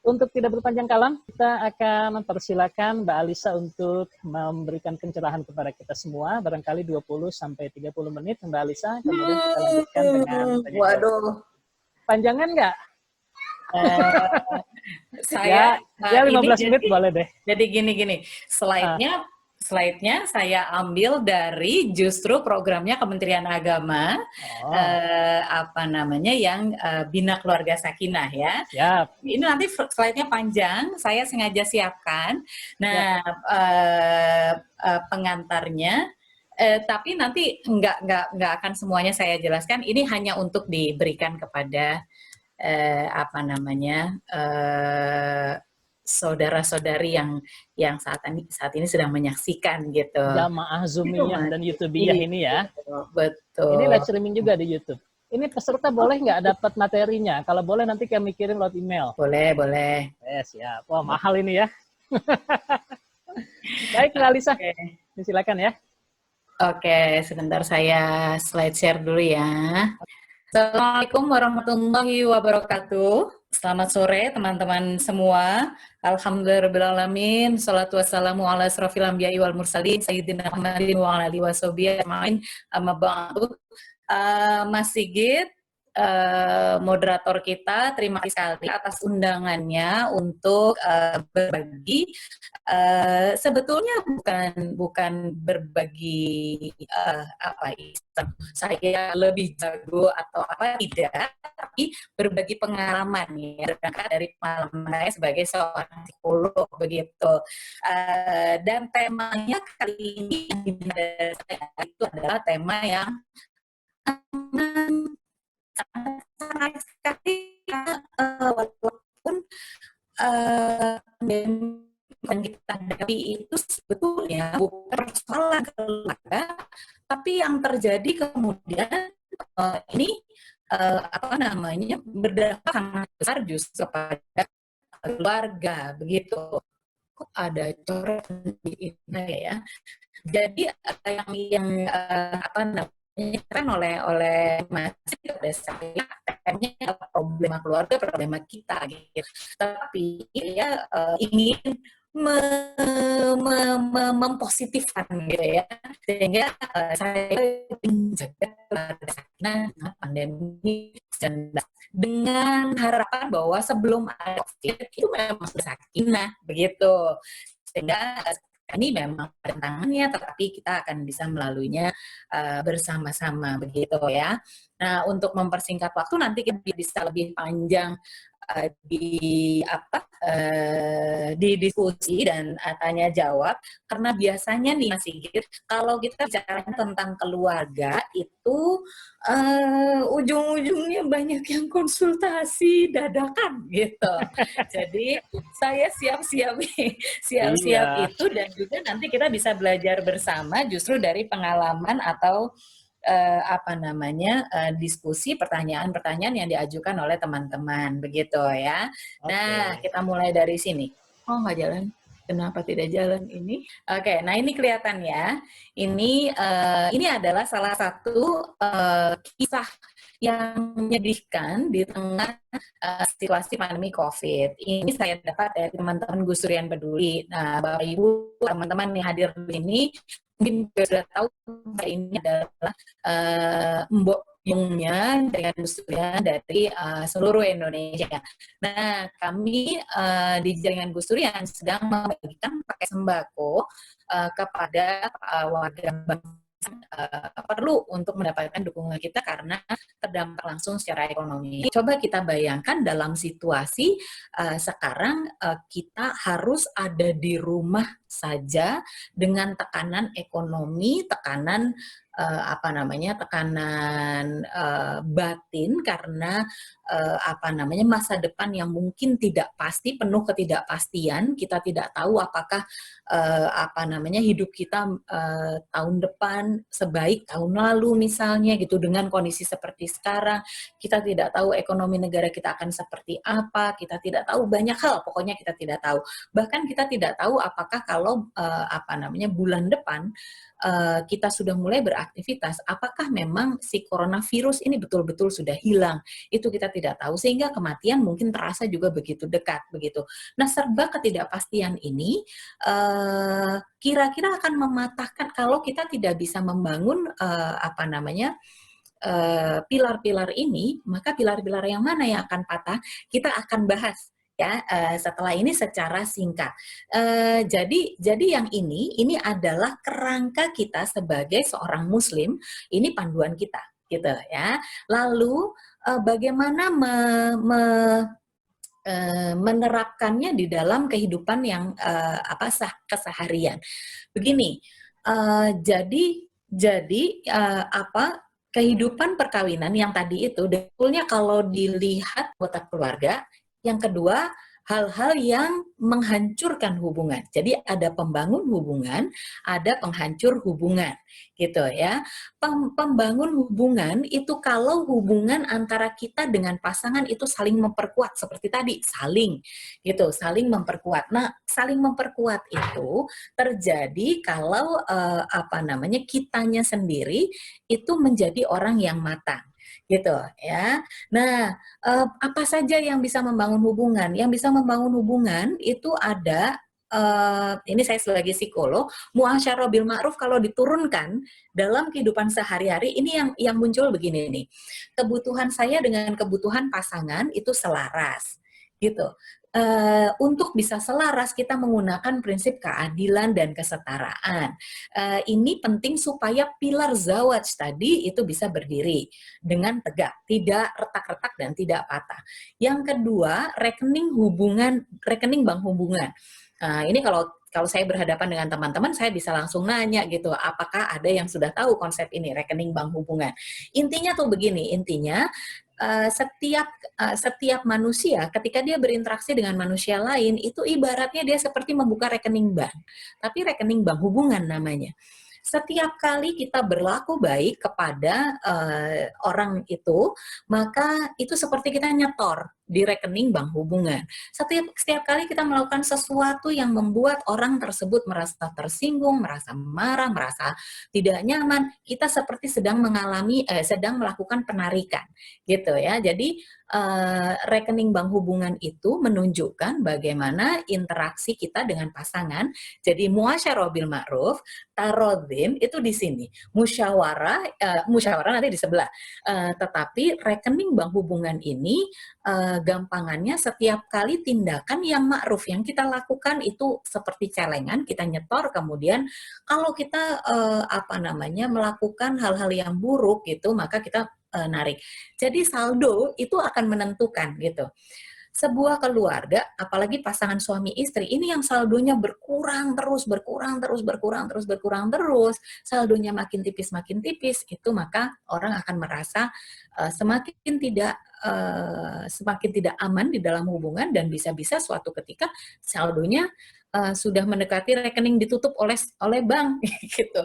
untuk tidak berpanjang kalam, kita akan mempersilakan Mbak Alisa untuk memberikan pencerahan kepada kita semua, barangkali 20-30 menit Mbak Alisa, kemudian kita lanjutkan dengan tanya jawab. Waduh. Panjangan nggak? Saya ya 15 menit boleh deh. Jadi gini, slide-nya saya ambil dari justru programnya Kementerian Agama, yang Bina Keluarga Sakinah ya. Siap. Ini nanti slide-nya panjang, saya sengaja siapkan. Nah, pengantarnya, tapi nanti nggak akan semuanya saya jelaskan. Ini hanya untuk diberikan kepada saudara-saudari yang saat ini sedang menyaksikan gitu. Jamaah Zoomiyah dan YouTubiyah ini ya. Betul. Ini live streaming juga di YouTube. Ini peserta boleh nggak dapat materinya? Kalau boleh nanti kami kirim lewat email. Boleh. Siap. Wah, mahal ini ya. Baik, Mbak Alisa. Silakan ya. Oke, sebentar saya slide share dulu ya. Assalamualaikum warahmatullahi wabarakatuh. Selamat sore teman-teman semua. Alhamdulillahirrahmanirrahim. Salatu wassalamu ala asrofil anbiya'i wal mursalin sayyidina Muhammadin wa ala alihi washabihi ajmain. Amma ba'du. Mas Sigit, moderator kita, terima kasih sekali atas undangannya untuk berbagi. Sebetulnya bukan berbagi saya lebih jago atau apa, tidak, tapi berbagi pengalaman ya, dari pengalaman saya sebagai seorang psikolog begitu. Dan temanya kali ini itu adalah tema yang sangat sekali walaupun yang kita hadapi itu sebetulnya bukan persoalan keluarga, tapi yang terjadi kemudian ini berdampak sangat besar justru kepada keluarga begitu. Kok ada coret di ini ya? Jadi yang kan oleh Mas pada saya temanya problema keluarga, problema kita gitu. Tapi ya ingin mempositifkan gitu ya, sehingga saya menjaga pandemi dengan harapan bahwa sebelum ada COVID itu memang sakinah begitu, sehingga ini memang tantangannya, tetapi kita akan bisa melaluinya bersama-sama begitu ya. Nah, untuk mempersingkat waktu nanti kita bisa lebih panjang di diskusi dan tanya jawab, karena biasanya nih Mas Sigit, kalau kita bicara tentang keluarga itu ujung-ujungnya banyak yang konsultasi dadakan gitu. Jadi saya siap-siap itu, dan juga nanti kita bisa belajar bersama justru dari pengalaman atau diskusi pertanyaan-pertanyaan yang diajukan oleh teman-teman begitu ya. Okay. Nah, kita mulai dari sini. Oh, nggak jalan. Kenapa tidak jalan ini? Oke, nah ini kelihatan ya. Ini adalah salah satu kisah yang menyedihkan di tengah situasi pandemi COVID. Ini saya dapat dari teman-teman Gus Durian Peduli. Nah, Bapak Ibu, teman-teman yang hadir di sini mungkin sudah tahu ini adalah Mbok Yungnya dengan Gus Durian dari seluruh Indonesia. Nah, kami di jaringan Gus Durian sedang membagikan paket sembako kepada warga perlu untuk mendapatkan dukungan kita karena terdampak langsung secara ekonomi. Coba kita bayangkan dalam situasi sekarang kita harus ada di rumah saja dengan tekanan ekonomi, tekanan tekanan batin karena masa depan yang mungkin tidak pasti, penuh ketidakpastian. Kita tidak tahu apakah hidup kita tahun depan sebaik tahun lalu misalnya gitu, dengan kondisi seperti sekarang. Kita tidak tahu ekonomi negara kita akan seperti apa, kita tidak tahu banyak hal, pokoknya kita tidak tahu. Bahkan kita tidak tahu apakah kalau bulan depan kita sudah mulai beraktivitas, apakah memang si coronavirus ini betul-betul sudah hilang? Itu kita tidak tahu, sehingga kematian mungkin terasa juga begitu dekat begitu. Nah, serba ketidakpastian ini kira-kira akan mematahkan kalau kita tidak bisa membangun pilar-pilar ini, maka pilar-pilar yang mana yang akan patah? Kita akan bahas ya setelah ini secara singkat. Jadi yang ini adalah kerangka kita sebagai seorang Muslim, ini panduan kita, gitu ya. Lalu bagaimana menerapkannya di dalam kehidupan yang keseharian. Begini, jadi kehidupan perkawinan yang tadi itu, sebetulnya kalau dilihat anggota keluarga, yang kedua, hal-hal yang menghancurkan hubungan. Jadi ada pembangun hubungan, ada penghancur hubungan, gitu ya. Pembangun hubungan itu kalau hubungan antara kita dengan pasangan itu saling memperkuat, seperti tadi, saling memperkuat. Nah, saling memperkuat itu terjadi kalau kitanya sendiri itu menjadi orang yang matang, gitu ya. Nah, apa saja yang bisa membangun hubungan? Yang bisa membangun hubungan itu ada, ini saya sebagai psikolog, muasyarah bil ma'ruf kalau diturunkan dalam kehidupan sehari-hari, ini yang muncul begini nih. Kebutuhan saya dengan kebutuhan pasangan itu selaras, gitu. Untuk bisa selaras kita menggunakan prinsip keadilan dan kesetaraan. Ini penting supaya pilar zawaj tadi itu bisa berdiri dengan tegak, tidak retak-retak dan tidak patah. Yang kedua, rekening bank hubungan. Ini kalau saya berhadapan dengan teman-teman, saya bisa langsung nanya gitu, apakah ada yang sudah tahu konsep ini, rekening bank hubungan. Intinya tuh begini, setiap manusia ketika dia berinteraksi dengan manusia lain itu ibaratnya dia seperti membuka rekening bank, tapi rekening bank hubungan namanya. Setiap kali kita berlaku baik kepada orang itu, maka itu seperti kita nyetor di rekening bank hubungan. Setiap kali kita melakukan sesuatu yang membuat orang tersebut merasa tersinggung, merasa marah, merasa tidak nyaman, kita seperti sedang melakukan penarikan, gitu ya. Jadi rekening bank hubungan itu menunjukkan bagaimana interaksi kita dengan pasangan. Jadi muasyarah bil ma'ruf, tarodin itu di sini, musyawarah nanti di sebelah. Tetapi rekening bank hubungan ini gampangannya setiap kali tindakan yang ma'ruf yang kita lakukan itu seperti celengan, kita nyetor, kemudian kalau kita melakukan hal-hal yang buruk gitu, maka kita narik. Jadi saldo itu akan menentukan gitu. Sebuah keluarga, apalagi pasangan suami istri, ini yang saldonya berkurang terus, saldonya makin tipis, itu maka orang akan merasa semakin tidak aman di dalam hubungan, dan bisa-bisa suatu ketika saldonya sudah mendekati rekening ditutup oleh bank gitu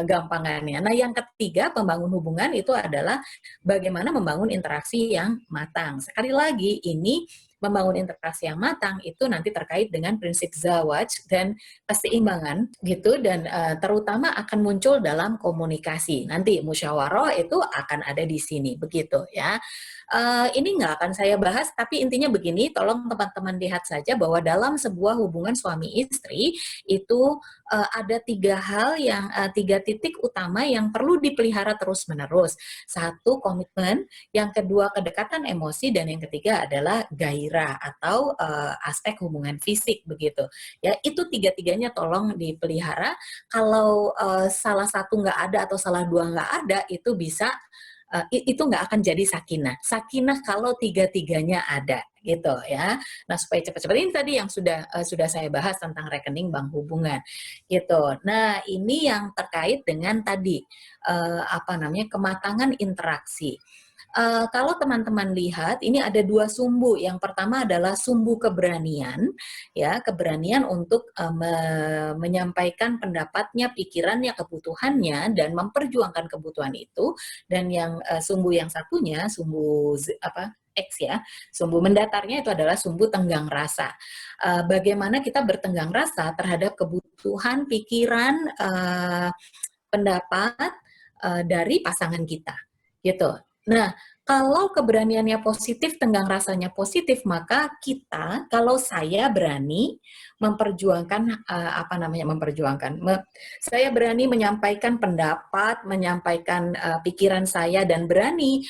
gampangannya. Nah, yang ketiga, pembangun hubungan itu adalah bagaimana membangun interaksi yang matang. Sekali lagi, ini membangun interaksi yang matang itu nanti terkait dengan prinsip zawaj dan keseimbangan gitu, dan terutama akan muncul dalam komunikasi. Nanti musyawarah itu akan ada di sini begitu ya. Ini nggak akan saya bahas, tapi intinya begini, tolong teman-teman lihat saja bahwa dalam sebuah hubungan suami istri itu ada tiga titik utama yang perlu dipelihara terus-menerus. Satu, komitmen, yang kedua kedekatan emosi, dan yang ketiga adalah gairah atau aspek hubungan fisik begitu. Ya, itu tiga-tiganya tolong dipelihara. Kalau salah satu nggak ada atau salah dua nggak ada, itu bisa itu nggak akan jadi sakinah. Sakinah kalau tiga-tiganya ada, gitu ya. Nah, supaya cepat-cepat, ini tadi yang sudah saya bahas tentang rekening bank hubungan, gitu. Nah, ini yang terkait dengan tadi kematangan interaksi. Kalau teman-teman lihat, ini ada dua sumbu. Yang pertama adalah sumbu keberanian, ya, keberanian untuk menyampaikan pendapatnya, pikirannya, kebutuhannya, dan memperjuangkan kebutuhan itu. Dan yang sumbu yang satunya, X ya. Sumbu mendatarnya itu adalah sumbu tenggang rasa. Bagaimana kita bertenggang rasa terhadap kebutuhan, pikiran, pendapat dari pasangan kita, gitu. Nah, kalau keberaniannya positif, tenggang rasanya positif, maka kita, kalau saya berani memperjuangkan saya berani menyampaikan pendapat, menyampaikan pikiran saya, dan berani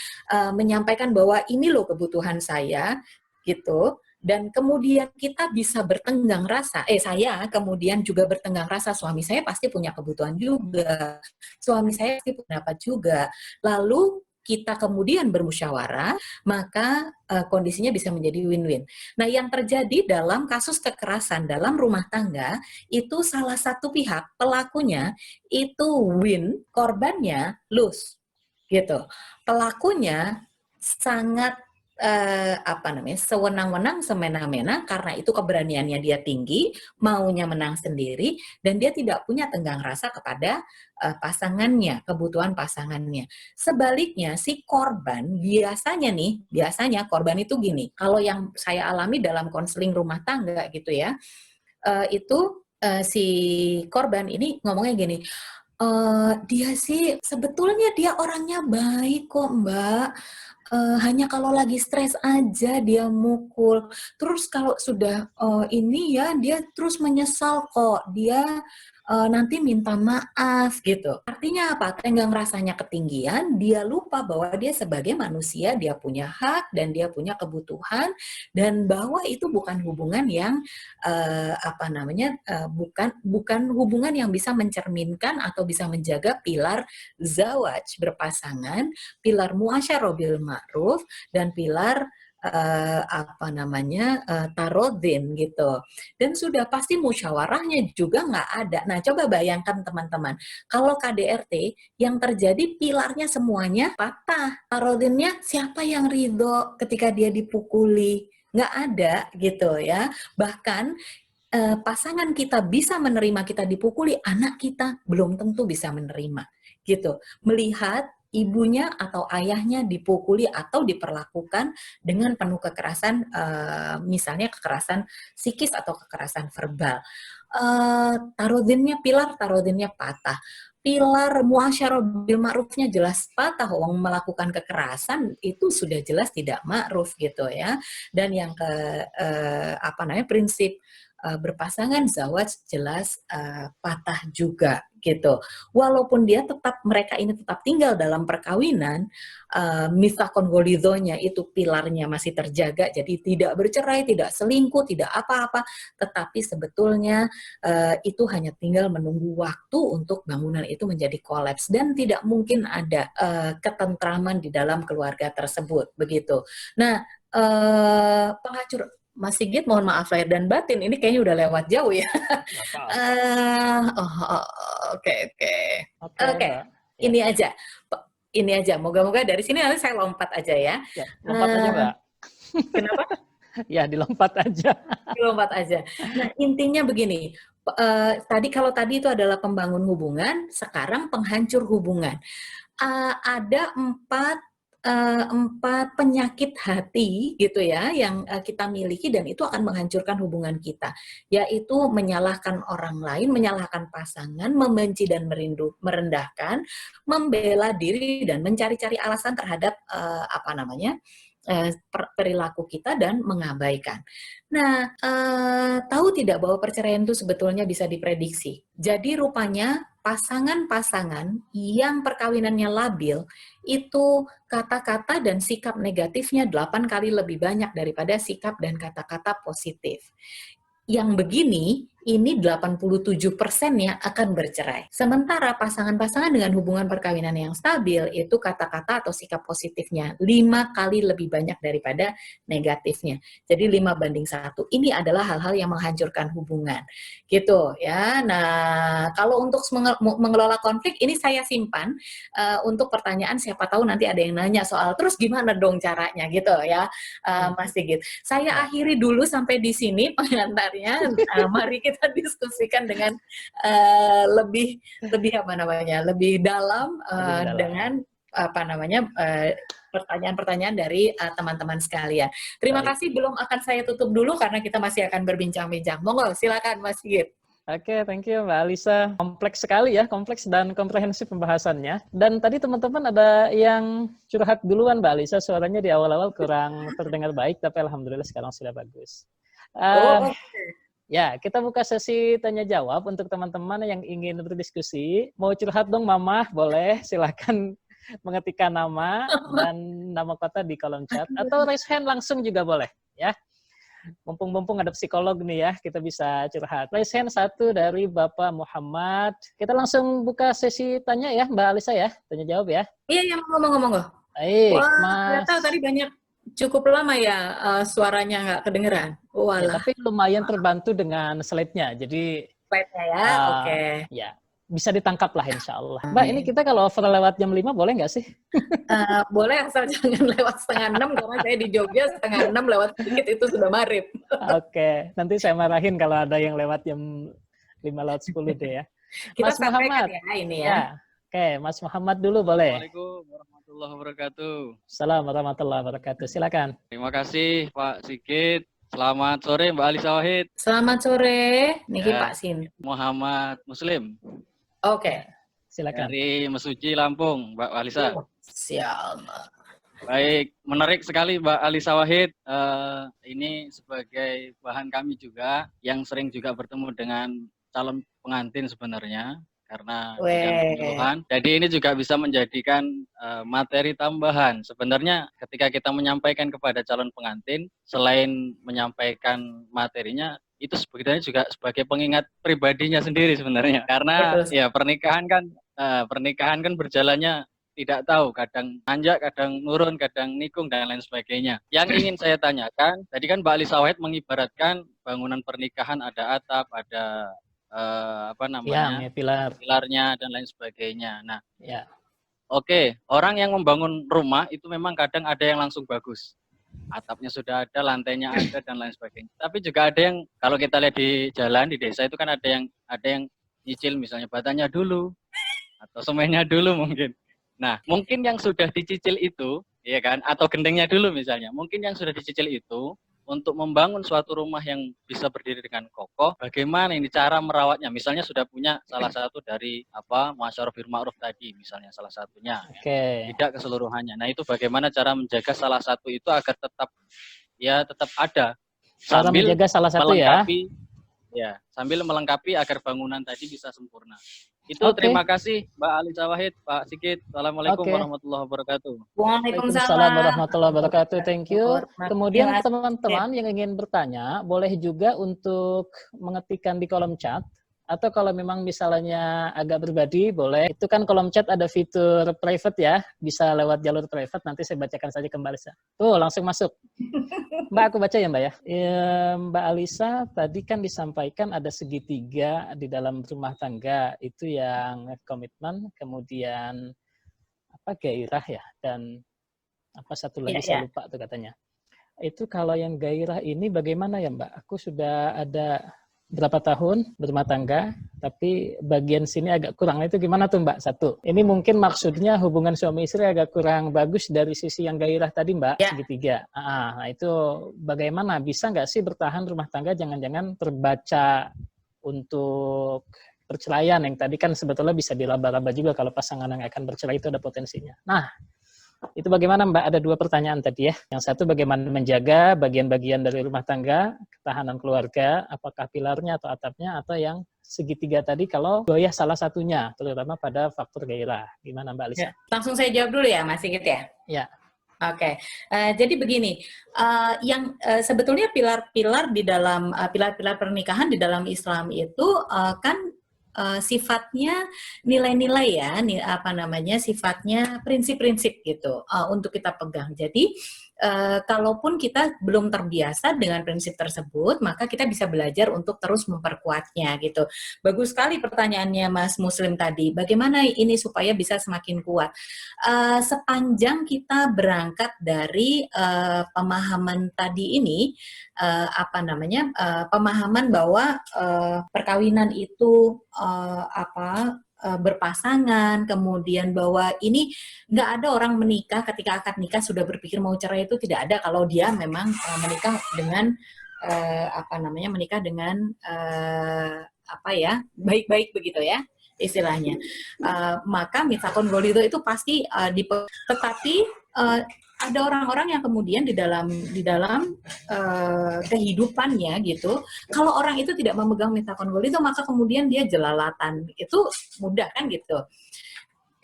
menyampaikan bahwa ini loh kebutuhan saya, gitu. Dan kemudian kita bisa bertenggang rasa, saya kemudian juga bertenggang rasa, suami saya pasti punya kebutuhan juga, suami saya pasti punya pendapat juga, lalu kita kemudian bermusyawarah, maka kondisinya bisa menjadi win-win. Nah, yang terjadi dalam kasus kekerasan dalam rumah tangga, itu salah satu pihak, pelakunya, itu win, korbannya lose. Gitu. Pelakunya sangat sewenang-wenang, semena-mena, karena itu keberaniannya dia tinggi, maunya menang sendiri, dan dia tidak punya tenggang rasa kepada pasangannya, kebutuhan pasangannya. Sebaliknya, si korban biasanya korban itu gini, kalau yang saya alami dalam konseling rumah tangga gitu ya, si korban ini ngomongnya gini, dia sih sebetulnya dia orangnya baik kok, Mbak. Hanya kalau lagi stres aja dia mukul. Terus kalau sudah ini ya dia terus menyesal kok. Dia nanti minta maaf gitu. Artinya apa? Tenggang rasanya ketinggian, dia lupa bahwa dia sebagai manusia, dia punya hak dan dia punya kebutuhan, dan bahwa itu bukan hubungan yang bukan hubungan yang bisa mencerminkan atau bisa menjaga pilar zawaj berpasangan, pilar muasyarah bil ma'ruf, dan pilar tarodin gitu. Dan sudah pasti musyawarahnya juga nggak ada. Nah, coba bayangkan teman-teman, kalau KDRT yang terjadi pilarnya semuanya patah. Tarodinnya siapa yang ridho ketika dia dipukuli? Nggak ada gitu ya. Bahkan pasangan kita bisa menerima kita dipukuli, anak kita belum tentu bisa menerima gitu. Melihat ibunya atau ayahnya dipukuli atau diperlakukan dengan penuh kekerasan, misalnya kekerasan psikis atau kekerasan verbal. Pilar tarodinnya patah. Pilar muasyarah bil ma'rufnya jelas patah, orang melakukan kekerasan itu sudah jelas tidak ma'ruf gitu ya. Dan yang prinsip berpasangan zawaj jelas patah juga gitu. Walaupun mereka ini tetap tinggal dalam perkawinan, mitsaqon ghalidhonya itu pilarnya masih terjaga, jadi tidak bercerai, tidak selingkuh, tidak apa-apa, tetapi sebetulnya itu hanya tinggal menunggu waktu untuk bangunan itu menjadi kolaps, dan tidak mungkin ada ketentraman di dalam keluarga tersebut begitu. Nah, penghancur Mas Sigit, mohon maaf lahir dan batin, ini kayaknya udah lewat jauh ya. Oke. Ini aja. Moga-moga dari sini nanti saya lompat aja ya. Lompat aja, Mbak. Kenapa? Ya, dilompat aja. Dilompat aja. Nah, intinya begini. Tadi itu adalah pembangun hubungan, sekarang penghancur hubungan. Ada empat penyakit hati gitu ya yang kita miliki, dan itu akan menghancurkan hubungan kita, yaitu menyalahkan orang lain, menyalahkan pasangan, membenci dan merendahkan, membela diri dan mencari-cari alasan terhadap perilaku kita, dan mengabaikan. Nah, tahu tidak bahwa perceraian itu sebetulnya bisa diprediksi? Jadi rupanya pasangan-pasangan yang perkawinannya labil itu kata-kata dan sikap negatifnya 8 kali lebih banyak daripada sikap dan kata-kata positif. Yang begini, ini 87%-nya akan bercerai. Sementara pasangan-pasangan dengan hubungan perkawinan yang stabil, itu kata-kata atau sikap positifnya 5 kali lebih banyak daripada negatifnya. Jadi 5:1. Ini adalah hal-hal yang menghancurkan hubungan. Gitu ya. Nah, kalau untuk mengelola konflik, ini saya simpan untuk pertanyaan, siapa tahu nanti ada yang nanya soal, terus gimana dong caranya gitu ya, Mas Sigit. Saya akhiri dulu sampai di sini pengantarnya. Mari kita diskusikan dengan lebih dalam dengan pertanyaan-pertanyaan dari teman-teman sekalian. Terima kasih, belum akan saya tutup dulu karena kita masih akan berbincang-bincang. Monggo, silakan Mas Sigit. Oke, thank you Mbak Alisa. Kompleks sekali ya, kompleks dan komprehensif pembahasannya. Dan tadi teman-teman ada yang curhat duluan Mbak Alisa, suaranya di awal-awal kurang terdengar baik, tapi alhamdulillah sekarang sudah bagus. Ya, kita buka sesi tanya jawab untuk teman-teman yang ingin berdiskusi. Mau curhat dong Mama, boleh, silakan mengetikkan nama dan nama kota di kolom chat, atau raise hand langsung juga boleh ya. Mumpung ada psikolog nih ya, kita bisa curhat. Raise hand satu dari Bapak Muhammad. Kita langsung buka sesi tanya ya, Mbak Alisa ya, tanya jawab ya. Iya, monggo. Baik, wah, Mas. Ternyata tadi banyak, cukup lama ya suaranya nggak kedengeran. Ya, tapi lumayan terbantu dengan slide-nya, jadi slide-nya ya, oke. Ya, bisa ditangkap lah insya Allah. Mbak, ini kita kalau over lewat jam 5 boleh nggak sih? Boleh, asal jangan lewat 5:30 karena saya di Jogja 5:30 lewat sedikit itu sudah maghrib. Oke, nanti saya marahin kalau ada yang lewat jam 5:10 deh ya. Kita Mas Muhammad ya ini ya. Oke, Mas Muhammad dulu boleh. Assalamualaikum warahmatullahi wabarakatuh. Assalamualaikum warahmatullahi wabarakatuh. Silakan. Terima kasih Pak Sigit. Selamat sore Mbak Alisa Wahid. Selamat sore, Niki Pak Sin. Muhammad Muslim. Oke. Silakan. Dari Mesuji, Lampung, Mbak Alisa. Siap. Baik, menarik sekali Mbak Alisa Wahid. Ini sebagai bahan kami juga yang sering juga bertemu dengan calon pengantin sebenarnya karena penyuluhan. Jadi ini juga bisa menjadikan materi tambahan. Sebenarnya ketika kita menyampaikan kepada calon pengantin, selain menyampaikan materinya, itu sebetulnya juga sebagai pengingat pribadinya sendiri sebenarnya. Karena ya pernikahan kan berjalannya tidak tahu, kadang nanjak, kadang nurun, kadang nikung, dan lain sebagainya. Yang ingin saya tanyakan, tadi kan Mbak Alisa Wahid mengibaratkan bangunan pernikahan ada atap, ada pilarnya, dan lain sebagainya. Nah, oke, orang yang membangun rumah itu memang kadang ada yang langsung bagus. Atapnya sudah ada, lantainya ada, dan lain sebagainya. Tapi juga ada yang, kalau kita lihat di jalan, di desa itu kan ada yang nyicil misalnya batanya dulu, atau semennya dulu mungkin. Nah, mungkin yang sudah dicicil itu, ya kan, atau gendengnya dulu misalnya, mungkin yang sudah dicicil itu, untuk membangun suatu rumah yang bisa berdiri dengan kokoh, bagaimana ini cara merawatnya? Misalnya sudah punya salah satu dari Muasyarah bil Ma'ruf tadi, misalnya salah satunya, tidak keseluruhannya. Nah, itu bagaimana cara menjaga salah satu itu agar tetap ada, cara menjaga salah satu sambil melengkapi agar bangunan tadi bisa sempurna. Itu terima kasih Mbak Alisa Wahid, Pak Sigit. Assalamualaikum warahmatullahi wabarakatuh. Waalaikumsalam warahmatullahi wabarakatuh. Thank you. Kemudian teman-teman yang ingin bertanya, boleh juga untuk mengetikkan di kolom chat. Atau kalau memang misalnya agak pribadi, boleh. Itu kan kolom chat ada fitur private ya. Bisa lewat jalur private, nanti saya bacakan saja ke Mbak Alisa. Tuh, langsung masuk. Mbak, aku baca ya Mbak ya. Mbak Alisa, tadi kan disampaikan ada segitiga di dalam rumah tangga. Itu yang komitmen, kemudian gairah ya. Dan satu lagi saya lupa tuh katanya. Itu kalau yang gairah ini bagaimana ya Mbak? Aku sudah ada berapa tahun berumah tangga, tapi bagian sini agak kurang. Itu gimana tuh Mbak? Satu, ini mungkin maksudnya hubungan suami istri agak kurang bagus dari sisi yang gairah tadi Mbak, segitiga. Nah itu bagaimana? Bisa nggak sih bertahan rumah tangga? Jangan-jangan terbaca untuk perceraian yang tadi kan sebetulnya bisa dilaba-laba juga kalau pasangan yang akan bercerai itu ada potensinya. Nah, itu bagaimana Mbak? Ada dua pertanyaan tadi ya. Yang satu bagaimana menjaga bagian-bagian dari rumah tangga, ketahanan keluarga, apakah pilarnya atau atapnya, atau yang segitiga tadi kalau goyah salah satunya, terutama pada faktor gairah. Gimana Mbak Alisa? Langsung saya jawab dulu ya Mas Sigit ya? Ya. Oke, jadi begini, yang sebetulnya pilar-pilar di dalam pilar-pilar pernikahan di dalam Islam itu kan sifatnya nilai-nilai ya, sifatnya prinsip-prinsip gitu untuk kita pegang. Jadi kalaupun kita belum terbiasa dengan prinsip tersebut, maka kita bisa belajar untuk terus memperkuatnya gitu. Bagus sekali pertanyaannya Mas Muslim tadi. Bagaimana ini supaya bisa semakin kuat? Sepanjang kita berangkat dari pemahaman tadi ini, pemahaman bahwa perkawinan itu berpasangan, kemudian bahwa ini nggak ada orang menikah ketika akad nikah sudah berpikir mau cerai, itu tidak ada kalau dia memang menikah dengan menikah dengan baik-baik begitu ya istilahnya. Maka mitsakon golido itu pasti tetapi ada orang-orang yang kemudian di dalam kehidupannya gitu, kalau orang itu tidak memegang mitsakon golido maka kemudian dia jelalatan, itu mudah kan gitu.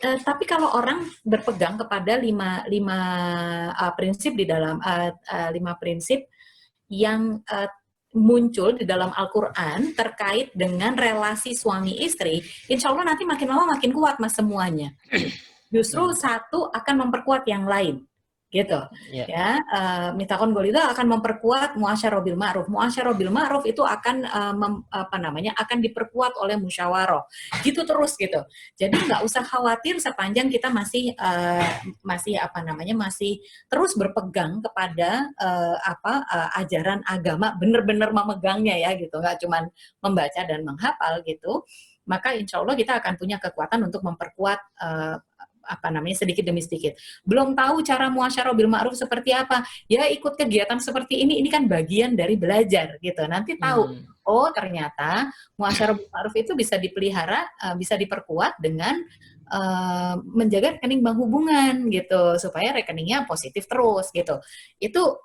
Tapi kalau orang berpegang kepada lima prinsip di dalam 5 prinsip yang muncul di dalam Al-Quran terkait dengan relasi suami istri, insya Allah nanti makin lama makin kuat mas semuanya. Justru satu akan memperkuat yang lain. Gitu ya, mitsakon golido akan memperkuat muasyarah bil ma'ruf. Muasyarah bil ma'ruf itu akan akan diperkuat oleh musyawarah. Gitu terus gitu. Jadi nggak usah khawatir sepanjang kita masih terus berpegang kepada ajaran agama, benar-benar memegangnya ya gitu, nggak cuma membaca dan menghafal gitu. Maka insya Allah kita akan punya kekuatan untuk memperkuat sedikit demi sedikit. Belum tahu cara muasyarah bil ma'ruf seperti apa, ya ikut kegiatan seperti ini kan bagian dari belajar gitu. Nanti tahu, oh ternyata muasyarah bil ma'ruf itu bisa dipelihara, bisa diperkuat dengan menjaga rekening bank hubungan gitu, supaya rekeningnya positif terus gitu. Itu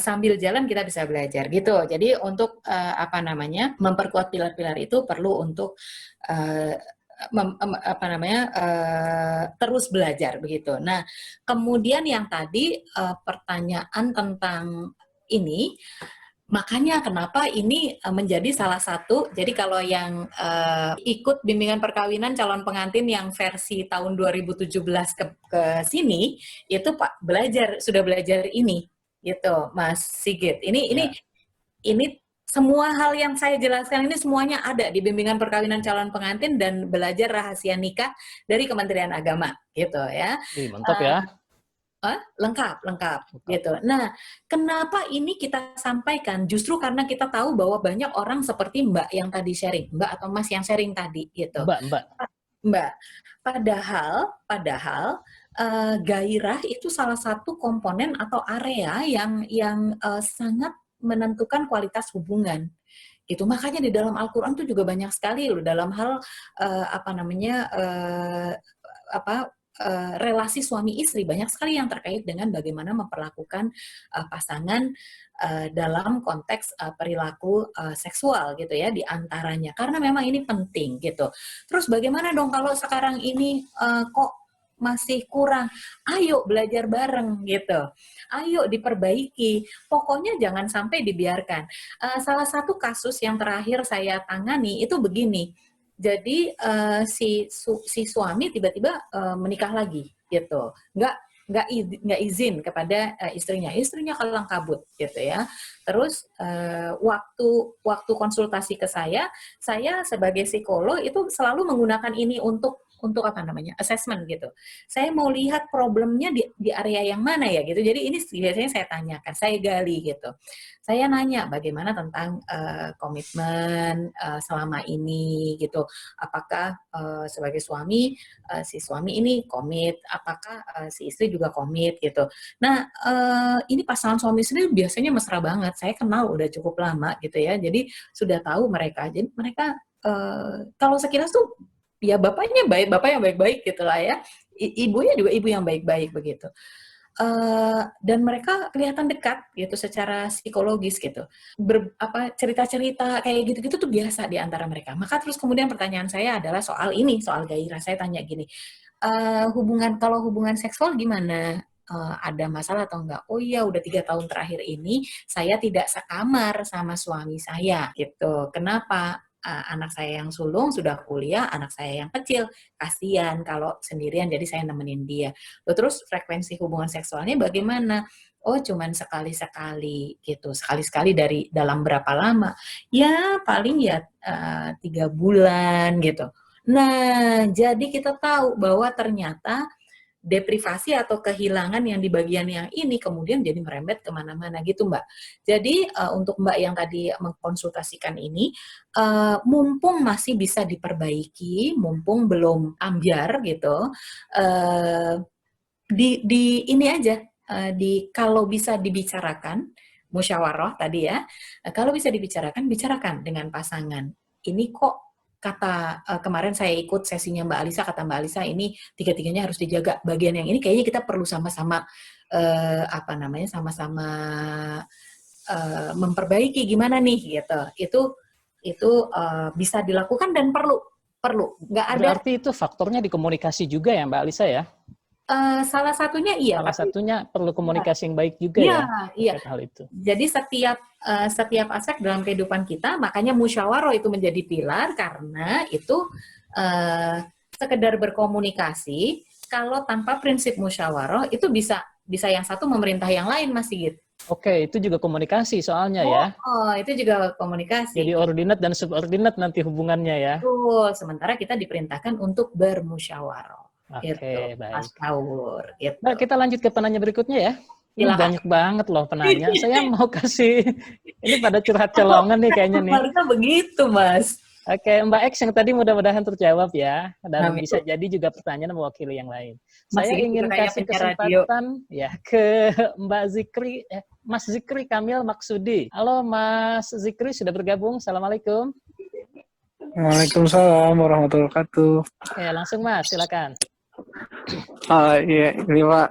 sambil jalan kita bisa belajar gitu. Jadi untuk memperkuat pilar-pilar itu perlu untuk terus belajar begitu. Nah, kemudian yang tadi pertanyaan tentang ini, makanya kenapa ini menjadi salah satu. Jadi kalau yang ikut bimbingan perkawinan calon pengantin yang versi tahun 2017 ke sini, itu Pak sudah belajar ini gitu, Mas Sigit. Ini semua hal yang saya jelaskan ini semuanya ada di bimbingan perkawinan calon pengantin dan belajar rahasia nikah dari Kementerian Agama gitu ya. Mantap ya. Lengkap gitu. Nah, kenapa ini kita sampaikan? Justru karena kita tahu bahwa banyak orang seperti Mbak yang tadi sharing, Mbak atau Mas yang sharing tadi gitu. Mbak. Padahal gairah itu salah satu komponen atau area yang sangat menentukan kualitas hubungan gitu. Makanya di dalam Al-Quran tuh juga banyak sekali loh dalam hal relasi suami istri, banyak sekali yang terkait dengan bagaimana memperlakukan pasangan dalam konteks perilaku seksual gitu ya, diantaranya karena memang ini penting gitu. Terus bagaimana dong kalau sekarang ini kok masih kurang? Ayo belajar bareng gitu. Ayo diperbaiki. Pokoknya jangan sampai dibiarkan. Salah satu kasus yang terakhir saya tangani itu begini. Jadi si suami tiba-tiba menikah lagi gitu. Nggak izin kepada istrinya kalang kabut gitu ya. Terus waktu konsultasi ke saya sebagai psikolog itu selalu menggunakan ini untuk assessment gitu. Saya mau lihat problemnya di area yang mana ya gitu. Jadi ini biasanya saya tanyakan, saya gali gitu. Saya nanya bagaimana tentang komitmen selama ini gitu. Apakah sebagai suami si suami ini komit, apakah si istri juga komit gitu. Nah, ini pasangan suami istri biasanya mesra banget. Saya kenal udah cukup lama gitu ya. Jadi sudah tahu mereka. Jadi mereka kalau sekilas tuh ya bapak yang baik-baik gitulah ya, ibunya juga ibu yang baik-baik begitu, dan mereka kelihatan dekat gitu secara psikologis gitu, cerita-cerita kayak gitu-gitu tuh biasa di antara mereka. Maka terus kemudian pertanyaan saya adalah soal gairah. Saya tanya gini, kalau hubungan seksual gimana? Ada masalah atau enggak? Oh iya, udah 3 tahun terakhir ini saya tidak sekamar sama suami saya gitu. Kenapa? Anak saya yang sulung sudah kuliah, anak saya yang kecil, kasihan kalau sendirian, jadi saya nemenin dia. Terus frekuensi hubungan seksualnya bagaimana? Oh, cuman sekali-sekali gitu, sekali-sekali dari dalam berapa lama? Ya paling ya 3 bulan gitu. Nah, jadi kita tahu bahwa ternyata deprivasi atau kehilangan yang di bagian yang ini kemudian jadi merembet kemana-mana gitu Mbak. Jadi untuk Mbak yang tadi mengkonsultasikan ini, mumpung masih bisa diperbaiki, mumpung belum ambyar gitu, di ini aja, kalau bisa dibicarakan, musyawarah tadi ya, kalau bisa dibicarakan, bicarakan dengan pasangan. Ini kok kata kemarin saya ikut sesinya Mbak Alisa, kata Mbak Alisa ini tiga-tiganya harus dijaga. Bagian yang ini kayaknya kita perlu sama-sama sama-sama memperbaiki gimana nih gitu. Itu bisa dilakukan dan perlu. Nggak ada. Berarti itu faktornya di komunikasi juga ya Mbak Alisa ya? Salah satunya iya. Salah satunya perlu komunikasi yang baik juga ya. Hal itu. Jadi setiap aspek dalam kehidupan kita, makanya musyawarah itu menjadi pilar karena itu sekedar berkomunikasi. Kalau tanpa prinsip musyawarah itu bisa yang satu memerintah yang lain, Mas Sigit. Oke, itu juga komunikasi soalnya ya. Oh, itu juga komunikasi. Jadi ordinat dan subordinat nanti hubungannya ya. Betul. Sementara kita diperintahkan untuk bermusyawarah. Oke, gitu. baik. Mas Kaur, gitu. Nah, kita lanjut ke penanya berikutnya ya. Ini banyak banget loh penanya. Saya mau kasih, ini pada curhat colongan nih kayaknya nih. Harusnya begitu, Mas. Oke, Mbak X yang tadi mudah-mudahan terjawab ya. Dan bisa jadi juga pertanyaan mewakili yang lain. Saya ingin kasih kesempatan ya ke Mbak Zikri, Mas Zikri Kamil Maksudi. Halo Mas Zikri, sudah bergabung. Assalamualaikum. Waalaikumsalam warahmatullahi wabarakatuh. Oke, langsung Mas, silakan. Iya, ini Pak.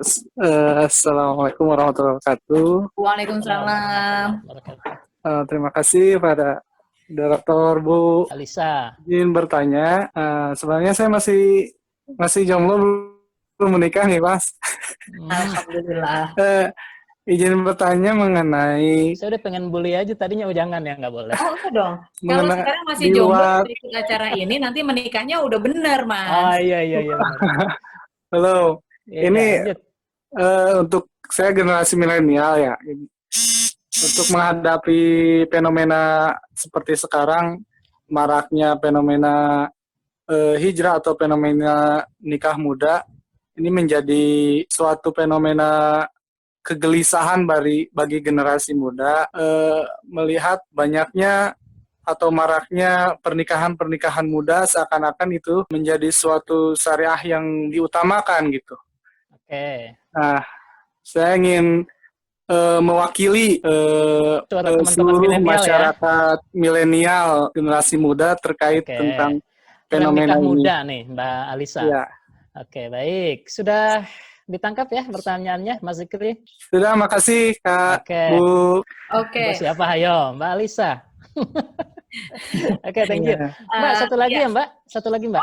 Assalamualaikum warahmatullahi wabarakatuh. Waalaikumsalam. Terima kasih pada Dr. Bu Alisa. Izin bertanya. Sebenarnya saya masih jomblo, belum menikah nih, Mas. Alhamdulillah. Izin bertanya mengenai... Saya udah pengen bully aja tadinya, jangan ya, nggak boleh. Oh, udah dong. Kalau sekarang masih jomblo ikut acara ini, nanti menikahnya udah bener, Mas. Oh iya. Halo. Ya, ini untuk saya generasi milenial ya. Untuk menghadapi fenomena seperti sekarang, maraknya fenomena hijrah atau fenomena nikah muda, ini menjadi suatu fenomena kegelisahan bagi generasi muda, melihat banyaknya atau maraknya pernikahan muda seakan-akan itu menjadi suatu syariah yang diutamakan gitu. Oke. Nah, saya ingin mewakili seluruh masyarakat milenial generasi muda terkait tentang fenomena nikah ini. Muda nih, Mbak Alisa. Ya. Oke, baik. Sudah ditangkap ya pertanyaannya, Mas Zikri? Sudah, makasih Kak, Bu. Oke. Siapa? Ayo, Mbak Alisa. Oke, thank you. Mbak, satu lagi ya, Mbak? Satu lagi, Mbak?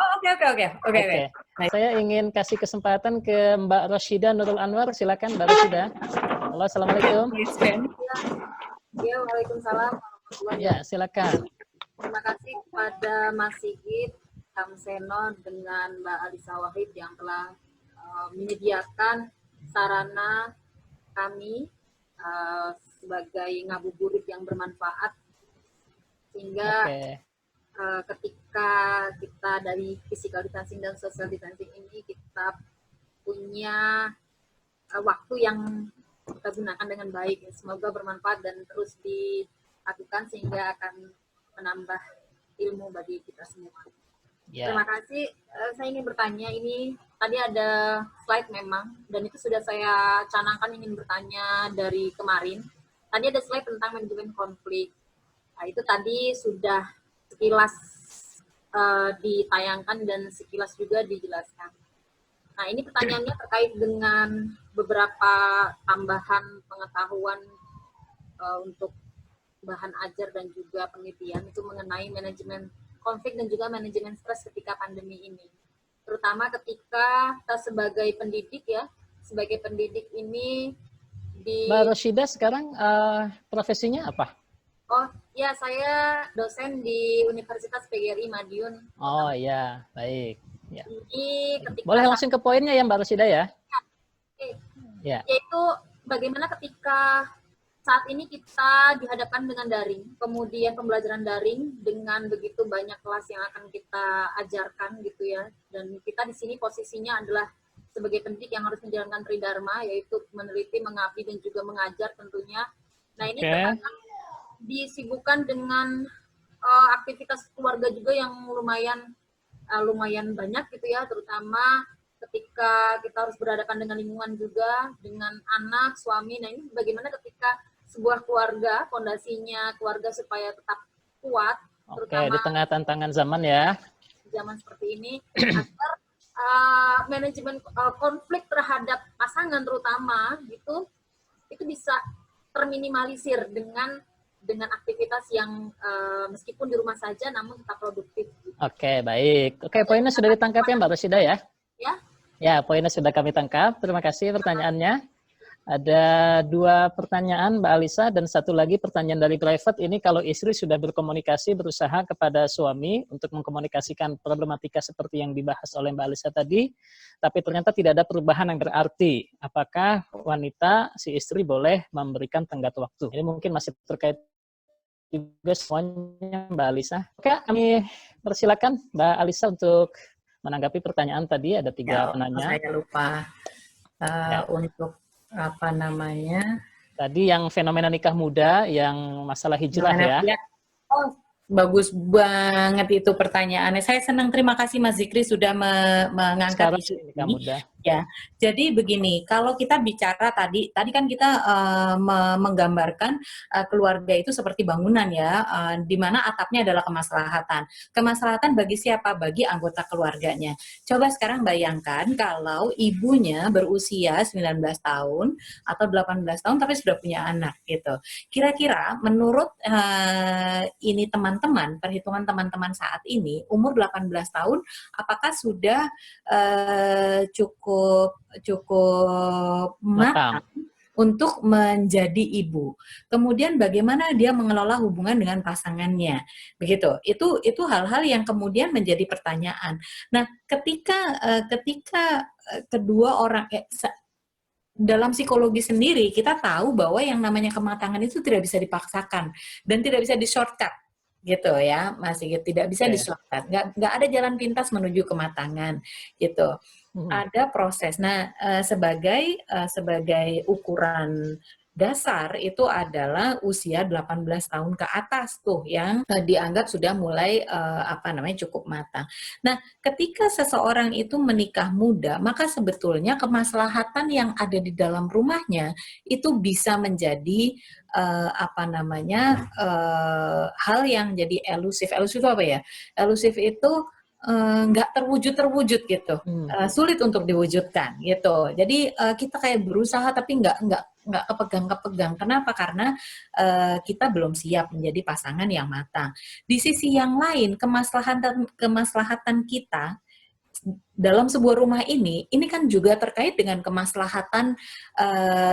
Oke. Saya ingin kasih kesempatan ke Mbak Roshida Nurul Anwar. Silakan, Mbak Roshida. Halo, Assalamualaikum. Ya, Waalaikumsalam. Ya, silakan. Terima kasih kepada Mas Sigit, Kang Seno, dengan Mbak Alisa Wahid yang telah menyediakan sarana kami sebagai ngabuburit yang bermanfaat, sehingga ketika kita dari physical distancing dan social distancing ini kita punya waktu yang kita gunakan dengan baik. Semoga bermanfaat dan terus dilakukan sehingga akan menambah ilmu bagi kita semua. Terima kasih. Saya ingin bertanya, ini tadi ada slide memang, dan itu sudah saya canangkan ingin bertanya dari kemarin. Tadi ada slide tentang manajemen konflik. Nah, itu tadi sudah sekilas ditayangkan dan sekilas juga dijelaskan. Nah, ini pertanyaannya terkait dengan beberapa tambahan pengetahuan untuk bahan ajar dan juga penelitian itu mengenai manajemen konflik dan juga manajemen stres ketika pandemi ini. Terutama ketika kita sebagai pendidik ya, sebagai pendidik ini Mbak Roshida sekarang profesinya apa? Oh ya, saya dosen di Universitas PGRI Madiun. Oh iya, baik. Ya. Jadi ketika boleh langsung ke poinnya ya Mbak Roshida ya? Ya. Yaitu bagaimana ketika saat ini kita dihadapkan dengan daring, kemudian pembelajaran daring dengan begitu banyak kelas yang akan kita ajarkan gitu ya, dan kita di sini posisinya adalah sebagai pendidik yang harus menjalankan tridharma, yaitu meneliti, mengabdi, dan juga mengajar tentunya. Nah, ini terkadang disibukkan dengan aktivitas keluarga juga yang lumayan banyak gitu ya, terutama ketika kita harus berhadapan dengan lingkungan juga, dengan anak, suami. Nah, ini bagaimana ketika sebuah keluarga, fondasinya keluarga supaya tetap kuat, terutama di tengah tantangan zaman ya. Zaman seperti ini, agar manajemen konflik terhadap pasangan terutama gitu, itu bisa terminimalisir dengan aktivitas yang meskipun di rumah saja namun tetap produktif. Oke, baik. Oke, poinnya sudah ditangkap ya Mbak Rosida ya? Ya. Ya, poinnya sudah kami tangkap. Terima kasih pertanyaannya. Ada 2 pertanyaan Mbak Alisa dan 1 lagi pertanyaan dari private. Ini kalau istri sudah berkomunikasi, berusaha kepada suami untuk mengkomunikasikan problematika seperti yang dibahas oleh Mbak Alisa tadi, tapi ternyata tidak ada perubahan yang berarti. Apakah wanita, si istri boleh memberikan tenggat waktu? Ini mungkin masih terkait juga semuanya Mbak Alisa. Oke, kami persilakan Mbak Alisa untuk menanggapi pertanyaan tadi. Ada 3 penanya. Saya lupa untuk apa namanya tadi yang fenomena nikah muda, yang masalah hijrah ya. Oh, bagus banget itu pertanyaannya.1 senang, terima kasih Mas Zikri sudah mengangkat isu nikah muda. Ya, jadi begini, kalau kita bicara tadi kan kita menggambarkan keluarga itu seperti bangunan ya, di mana atapnya adalah kemaslahatan. Kemaslahatan bagi siapa? Bagi anggota keluarganya. Coba sekarang bayangkan kalau ibunya berusia 19 tahun atau 18 tahun tapi sudah punya anak gitu. Kira-kira menurut ini teman-teman, perhitungan teman-teman saat ini, umur 18 tahun, apakah sudah cukup matang untuk menjadi ibu. Kemudian bagaimana dia mengelola hubungan dengan pasangannya. Begitu. Itu hal-hal yang kemudian menjadi pertanyaan. Nah, ketika kedua orang dalam psikologi sendiri kita tahu bahwa yang namanya kematangan itu tidak bisa dipaksakan dan tidak bisa di-shortcut. Gitu ya, masih tidak bisa di-shortcut. Nggak ada jalan pintas menuju kematangan gitu. Ada proses. Nah, sebagai ukuran dasar itu adalah usia 18 tahun ke atas tuh yang dianggap sudah mulai cukup matang. Nah, ketika seseorang itu menikah muda, maka sebetulnya kemaslahatan yang ada di dalam rumahnya itu bisa menjadi hal yang jadi elusif. Elusif itu apa ya? Elusif itu nggak terwujud gitu, sulit untuk diwujudkan gitu. Jadi kita kayak berusaha tapi nggak kepegang. Kenapa? Karena kita belum siap menjadi pasangan yang matang. Di sisi yang lain, kemaslahatan kita dalam sebuah rumah ini kan juga terkait dengan kemaslahatan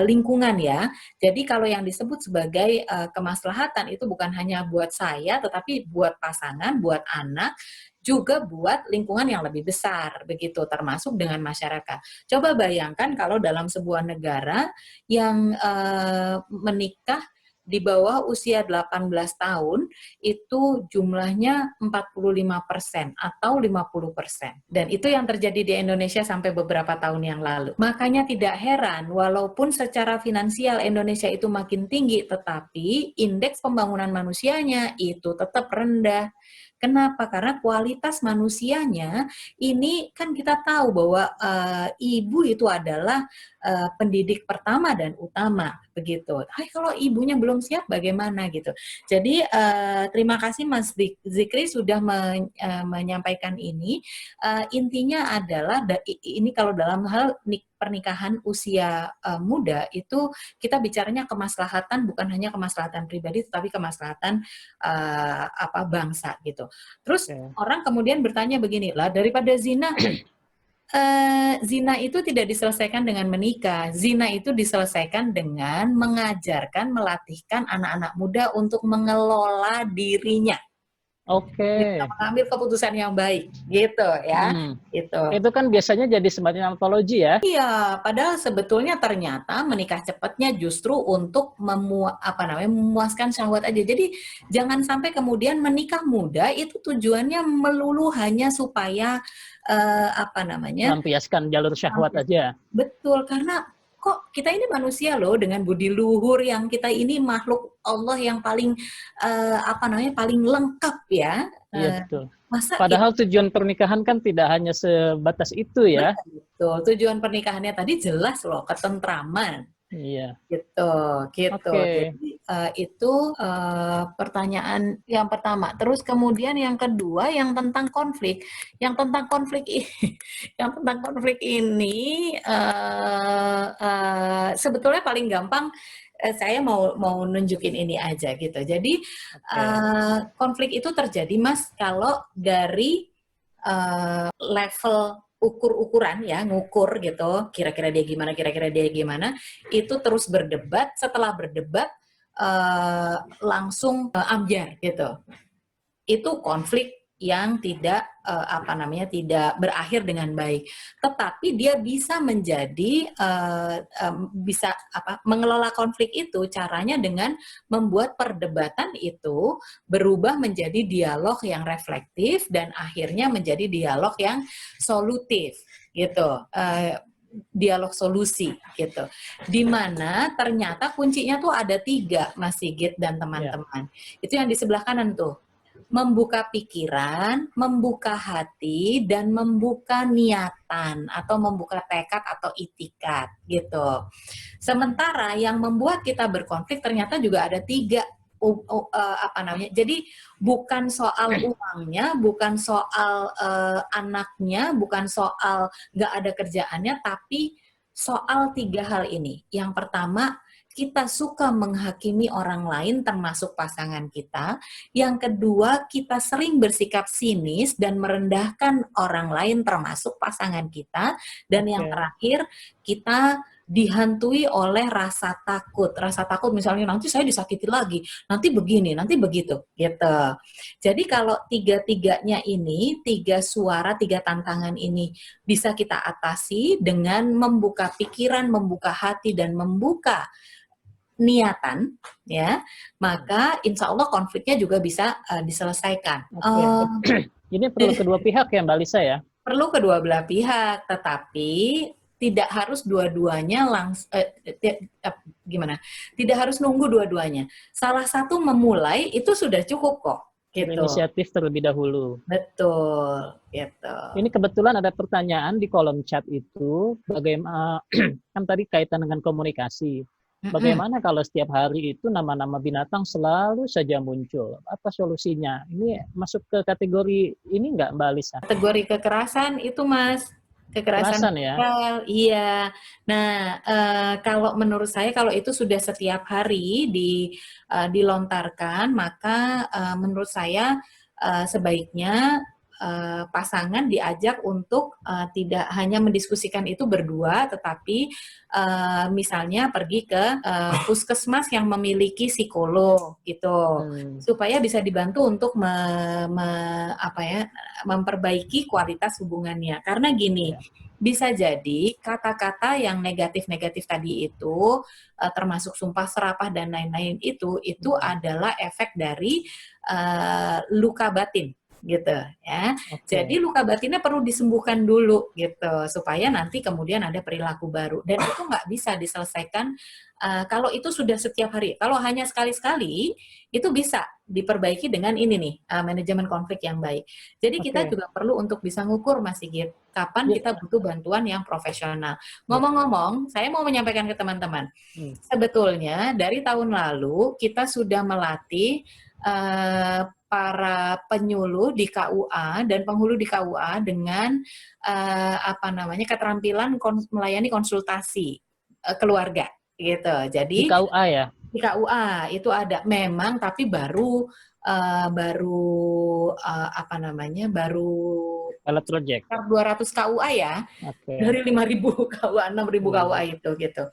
lingkungan ya. Jadi kalau yang disebut sebagai kemaslahatan itu bukan hanya buat saya, tetapi buat pasangan, buat anak, juga buat lingkungan yang lebih besar, begitu, termasuk dengan masyarakat. Coba bayangkan kalau dalam sebuah negara yang menikah di bawah usia 18 tahun, itu jumlahnya 45% atau 50%. Dan itu yang terjadi di Indonesia sampai beberapa tahun yang lalu. Makanya tidak heran, walaupun secara finansial Indonesia itu makin tinggi, tetapi indeks pembangunan manusianya itu tetap rendah. Kenapa? Karena kualitas manusianya ini kan kita tahu bahwa ibu itu adalah pendidik pertama dan utama, begitu. Kalau ibunya belum siap bagaimana gitu. Jadi terima kasih Mas Zikri sudah menyampaikan ini. Intinya adalah ini kalau dalam hal pernikahan usia muda itu kita bicaranya kemaslahatan, bukan hanya kemaslahatan pribadi tetapi kemaslahatan bangsa gitu. Terus orang kemudian bertanya begini, lah daripada zina zina itu tidak diselesaikan dengan menikah. Zina itu diselesaikan dengan mengajarkan, melatihkan anak-anak muda untuk mengelola dirinya. Oke. Kita mengambil keputusan yang baik, gitu ya. Gitu. Itu kan biasanya jadi semacam antologi ya? Iya, padahal sebetulnya ternyata menikah cepatnya justru untuk memuaskan syahwat aja. Jadi jangan sampai kemudian menikah muda itu tujuannya melulu hanya supaya melampiaskan jalur syahwat aja. Betul, karena kok kita ini manusia loh dengan budi luhur, yang kita ini makhluk Allah yang paling paling lengkap ya. Iya betul. Masa Padahal tujuan pernikahan kan tidak hanya sebatas itu ya. Betul. Tujuan pernikahannya tadi jelas loh, ketentraman. Iya. Gitu. Okay. Jadi itu pertanyaan yang pertama. Terus kemudian yang kedua yang tentang konflik. Yang tentang konflik ini sebetulnya paling gampang. Saya mau nunjukin ini aja gitu. Jadi konflik itu terjadi, Mas, kalau dari level ukur-ukuran ya, ngukur gitu, kira-kira dia gimana, itu terus berdebat, setelah berdebat langsung ambyar gitu. Itu konflik yang tidak tidak berakhir dengan baik, tetapi dia bisa menjadi mengelola konflik itu caranya dengan membuat perdebatan itu berubah menjadi dialog yang reflektif dan akhirnya menjadi dialog yang solutif gitu. Dialog solusi gitu, dimana ternyata kuncinya tuh ada 3, Mas Sigit dan teman-teman. Itu yang di sebelah kanan tuh, membuka pikiran, membuka hati, dan membuka niatan atau membuka tekad atau itikat gitu. Sementara yang membuat kita berkonflik ternyata juga ada 3. Jadi bukan soal uangnya, bukan soal anaknya, bukan soal nggak ada kerjaannya, tapi soal 3 hal ini. Yang pertama, kita suka menghakimi orang lain termasuk pasangan kita. Yang kedua, kita sering bersikap sinis dan merendahkan orang lain termasuk pasangan kita. Dan yang terakhir, kita dihantui oleh rasa takut. Rasa takut misalnya nanti saya disakiti lagi, nanti begini, nanti begitu, gitu. Jadi kalau 3-3-nya ini, 3 suara, 3 tantangan ini bisa kita atasi dengan membuka pikiran, membuka hati, dan membuka niatan, ya, maka insya Allah konfliknya juga bisa diselesaikan. Ini perlu kedua pihak ya, Mbak Lisa ya? Perlu kedua belah pihak, tetapi tidak harus dua-duanya Tidak harus nunggu dua-duanya. Salah satu memulai itu sudah cukup kok. Gitu. Inisiatif terlebih dahulu. Betul, gitu. Ini kebetulan ada pertanyaan di kolom chat itu, bagaimana kan tadi kaitan dengan komunikasi. Bagaimana kalau setiap hari itu nama-nama binatang selalu saja muncul? Apa solusinya? Ini masuk ke kategori ini nggak, Mbak Lisa? Kategori kekerasan itu, Mas. Kekerasan ya? Iya. Nah, kalau menurut saya kalau itu sudah setiap hari dilontarkan, maka menurut saya sebaiknya pasangan diajak untuk tidak hanya mendiskusikan itu berdua, tetapi misalnya pergi ke puskesmas yang memiliki psikolog gitu, supaya bisa dibantu untuk memperbaiki kualitas hubungannya. Karena gini, bisa jadi kata-kata yang negatif-negatif tadi itu, termasuk sumpah serapah dan lain-lain itu adalah efek dari luka batin. Gitu ya. Jadi luka batinnya perlu disembuhkan dulu gitu supaya nanti kemudian ada perilaku baru, dan itu nggak bisa diselesaikan kalau itu sudah setiap hari. Kalau hanya sekali-sekali itu bisa diperbaiki dengan ini nih, manajemen konflik yang baik. Jadi kita juga perlu untuk bisa ngukur, Mas Sigit, kapan kita butuh bantuan yang profesional. Ngomong-ngomong, saya mau menyampaikan ke teman-teman, sebetulnya dari tahun lalu kita sudah melatih para penyuluh di KUA dan penghulu di KUA dengan keterampilan melayani konsultasi keluarga gitu. Jadi di KUA ya? Di KUA itu ada memang, tapi baru pilot project 200 KUA ya. Dari 5.000 KUA, 6.000 KUA itu gitu.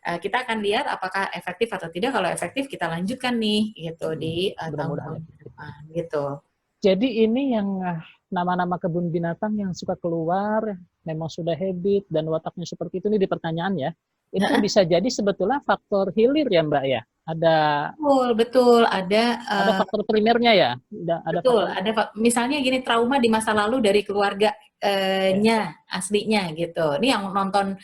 Kita akan lihat apakah efektif atau tidak. Kalau efektif kita lanjutkan nih gitu di tahun-tahun depan gitu. Jadi ini yang nama-nama kebun binatang yang suka keluar, memang sudah habit dan wataknya seperti itu, ini di pertanyaan ya. Itu bisa jadi sebetulnya faktor hilir ya Mbak ya? Betul. Ada faktor primernya ya? Betul, misalnya gini, trauma di masa lalu dari keluarganya aslinya gitu. Ini yang nonton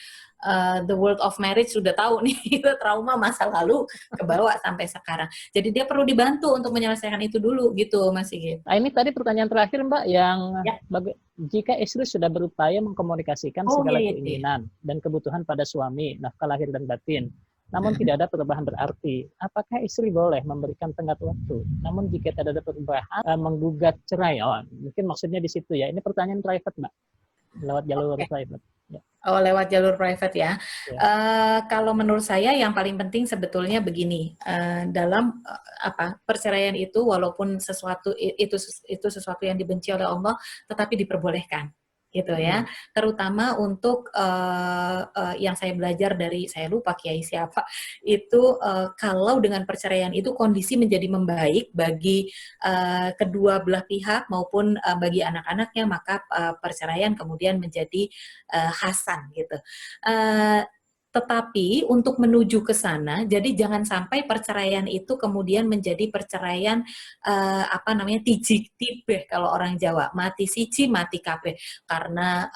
The World of Marriage sudah tahu nih, itu trauma masa lalu kebawa sampai sekarang. Jadi dia perlu dibantu untuk menyelesaikan itu dulu gitu, Mas Sigit. Nah, ini tadi pertanyaan terakhir Mbak, yang jika istri sudah berupaya mengkomunikasikan segala keinginan dan kebutuhan pada suami, nafkah lahir dan batin, namun tidak ada perubahan berarti, apakah istri boleh memberikan tenggat waktu? Namun jika tidak ada perubahan, menggugat cerai. Oh, mungkin maksudnya di situ ya. Ini pertanyaan private, Mbak. Lewat jalur private. Ya. Oh, lewat jalur private ya. Kalau menurut saya yang paling penting sebetulnya begini, dalam perceraian itu, walaupun sesuatu itu sesuatu yang dibenci oleh Allah, tetapi diperbolehkan. Gitu ya, terutama untuk yang saya belajar dari, saya lupa kiai siapa, itu kalau dengan perceraian itu kondisi menjadi membaik bagi kedua belah pihak maupun bagi anak-anaknya, maka perceraian kemudian menjadi hasan gitu. Tetapi untuk menuju ke sana, jadi jangan sampai perceraian itu kemudian menjadi perceraian tiji tibeh kalau orang Jawa, mati siji mati kabeh, karena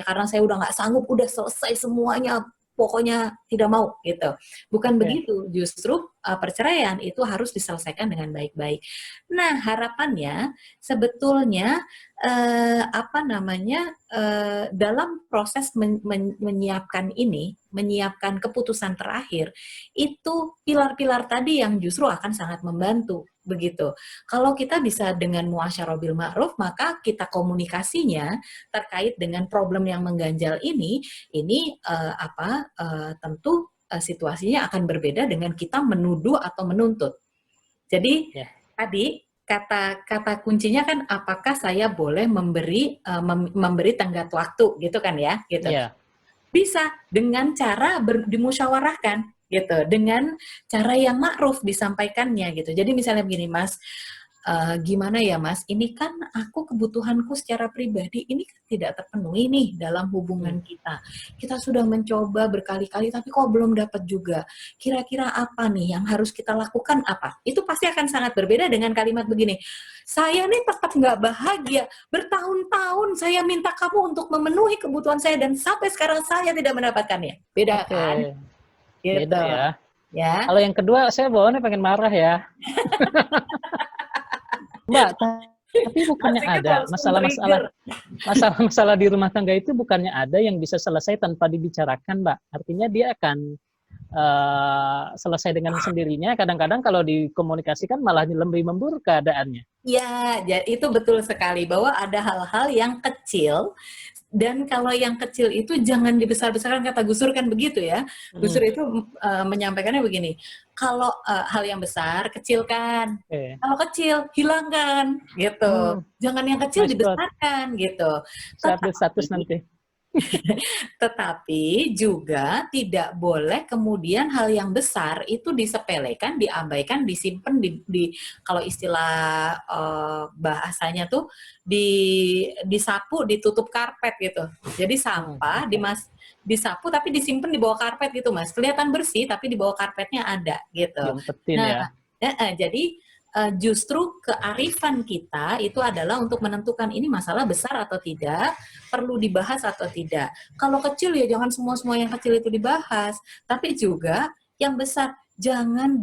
karena saya udah nggak sanggup, udah selesai semuanya, pokoknya tidak mau gitu. Bukan begitu, justru perceraian itu harus diselesaikan dengan baik-baik. Nah, harapannya sebetulnya dalam proses menyiapkan keputusan terakhir, itu pilar-pilar tadi yang justru akan sangat membantu. Begitu. Kalau kita bisa dengan muasyarah bil ma'ruf, maka kita komunikasinya terkait dengan problem yang mengganjal ini tentu situasinya akan berbeda dengan kita menuduh atau menuntut. Jadi tadi kata kuncinya kan, apakah saya boleh memberi tenggat waktu gitu kan ya, gitu. Bisa dengan cara dimusyawarahkan gitu, dengan cara yang ma'ruf disampaikannya gitu. Jadi misalnya begini, Mas, gimana ya Mas, ini kan aku kebutuhanku secara pribadi ini kan tidak terpenuhi nih dalam hubungan kita. Kita sudah mencoba berkali-kali tapi kok belum dapat juga. Kira-kira apa nih yang harus kita lakukan apa? Itu pasti akan sangat berbeda dengan kalimat begini, saya nih tetap nggak bahagia, bertahun-tahun saya minta kamu untuk memenuhi kebutuhan saya dan sampai sekarang saya tidak mendapatkannya. Beda kan? Gitu. Beda ya. Kalau yang kedua saya bawaannya pengen marah ya. Mbak, tapi bukannya ada masalah di rumah tangga itu, bukannya ada yang bisa selesai tanpa dibicarakan, Mbak? Artinya dia akan selesai dengan sendirinya. Kadang-kadang kalau dikomunikasikan malah lebih memburuk keadaannya. Ya, itu betul sekali bahwa ada hal-hal yang kecil. Dan kalau yang kecil itu jangan dibesar-besarkan, kata Gus Dur kan begitu ya. Gus Dur itu menyampaikannya begini, kalau hal yang besar kecilkan, kalau kecil hilangkan gitu. Jangan yang kecil dibesarkan gitu. Status nanti. Tetapi juga tidak boleh kemudian hal yang besar itu disepelekan, diabaikan, disimpan di kalau istilah bahasanya tuh disapu, ditutup karpet gitu. Jadi sampah disapu tapi disimpan di bawah karpet gitu, Mas. Kelihatan bersih tapi di bawah karpetnya ada gitu. Jadi justru kearifan kita itu adalah untuk menentukan ini masalah besar atau tidak, perlu dibahas atau tidak. Kalau kecil ya jangan semua yang kecil itu dibahas, tapi juga yang besar jangan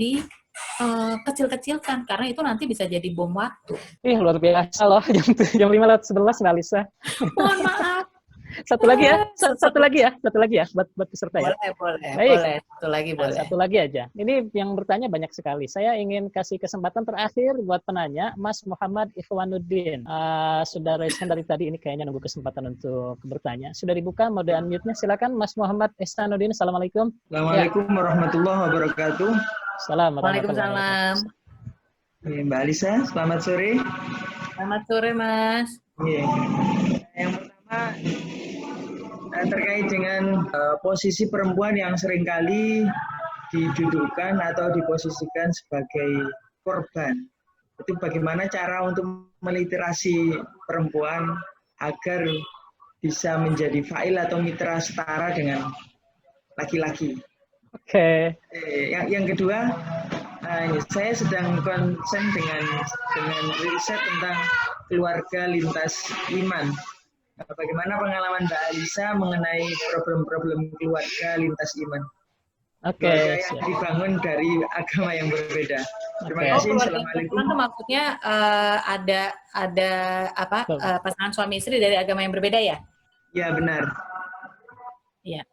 kecil-kecilkan, karena itu nanti bisa jadi bom waktu. Luar biasa loh, jam 5:11 Mbak Lisa. Mohon maaf. Satu lagi ya buat peserta ya. Boleh. Satu lagi aja. Ini yang bertanya banyak sekali. Saya ingin kasih kesempatan terakhir buat penanya, Mas Muhammad Ikhwanuddin. Sudah raise dari tadi, ini kayaknya nunggu kesempatan untuk bertanya. Sudah dibuka mode unmute-nya, silakan Mas Muhammad Ihsanuddin. Assalamualaikum. Assalamualaikum warahmatullahi wabarakatuh. Waalaikumsalam. Mbak Alisa, selamat sore. Selamat sore, Mas. Yang pertama terkait dengan posisi perempuan yang seringkali didudukkan atau diposisikan sebagai korban Itu bagaimana cara untuk meliterasi perempuan agar bisa menjadi fa'il atau mitra setara dengan laki-laki. Oke. Yang kedua, saya sedang konsen dengan riset tentang keluarga lintas iman. Bagaimana pengalaman Mbak Alisa mengenai problem-problem keluarga lintas iman? Oke. Yang dibangun dari agama yang berbeda. Terima kasih. Assalamualaikum. Itu maksudnya ada apa pasangan suami istri dari agama yang berbeda ya? Ya benar. Iya.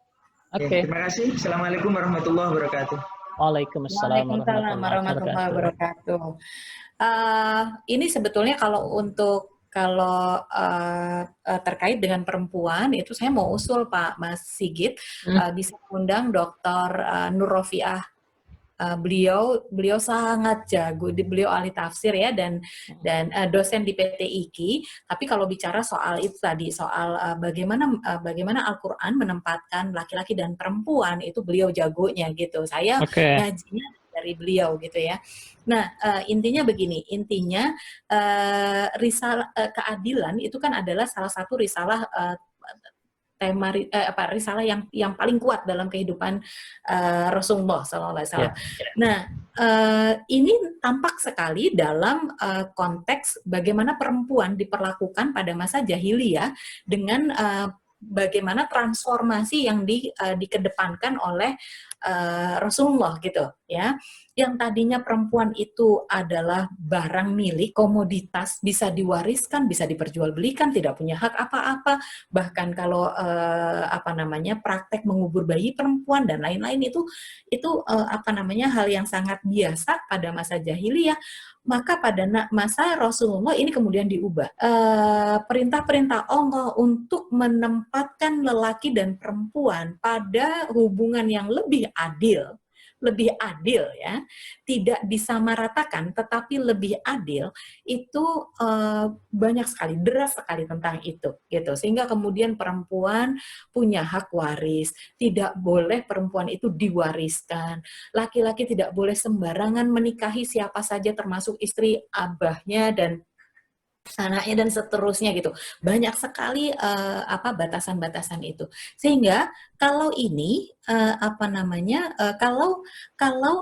Oke. Terima kasih. Assalamualaikum warahmatullahi wabarakatuh. Waalaikumsalam warahmatullahi wabarakatuh. Ini sebetulnya kalau terkait dengan perempuan itu saya mau usul Pak Mas Sigit bisa undang Dr. Nur Rofiah. Beliau sangat jago, beliau ahli tafsir ya dan dosen di PT IKI. Tapi kalau bicara soal itu tadi soal bagaimana Al-Qur'an menempatkan laki-laki dan perempuan itu beliau jagonya gitu. Saya ngajinya dari beliau gitu ya. Nah, intinya begini, risalah keadilan itu kan adalah salah satu risalah risalah yang paling kuat dalam kehidupan Rasulullah SAW. Nah, ini tampak sekali dalam konteks bagaimana perempuan diperlakukan pada masa jahiliyah dengan bagaimana transformasi yang dikedepankan oleh Rasulullah gitu ya. Yang tadinya perempuan itu adalah barang milik, komoditas, bisa diwariskan, bisa diperjualbelikan, tidak punya hak apa-apa, bahkan kalau praktek mengubur bayi perempuan dan lain-lain itu hal yang sangat biasa pada masa jahiliyah. Maka pada masa Rasulullah ini kemudian diubah. Perintah-perintah Allah untuk menempatkan lelaki dan perempuan pada hubungan yang lebih adil ya, tidak disamaratakan tetapi lebih adil, itu banyak sekali, deras sekali tentang itu gitu. Sehingga kemudian perempuan punya hak waris, tidak boleh perempuan itu diwariskan, laki-laki tidak boleh sembarangan menikahi siapa saja termasuk istri abahnya dan anaknya dan seterusnya gitu. Banyak sekali batasan-batasan itu. Sehingga kalau ini kalau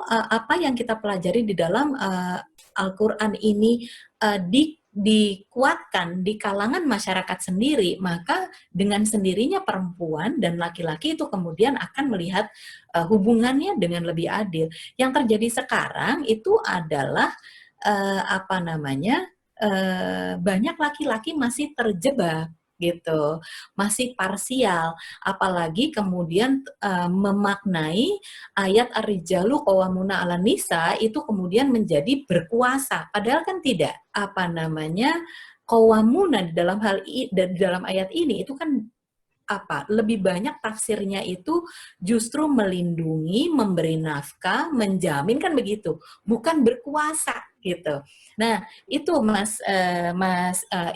apa yang kita pelajari di dalam Al-Qur'an ini dikuatkan di kalangan masyarakat sendiri, maka dengan sendirinya perempuan dan laki-laki itu kemudian akan melihat hubungannya dengan lebih adil. Yang terjadi sekarang itu adalah banyak laki-laki masih terjebak gitu, masih parsial, apalagi kemudian memaknai ayat ar-rijalu qawwamuna 'alan nisa itu kemudian menjadi berkuasa, padahal kan tidak. Qawwamuna dalam ayat ini itu kan lebih banyak tafsirnya itu justru melindungi, memberi nafkah, menjamin, kan begitu, bukan berkuasa gitu. Nah, itu Mas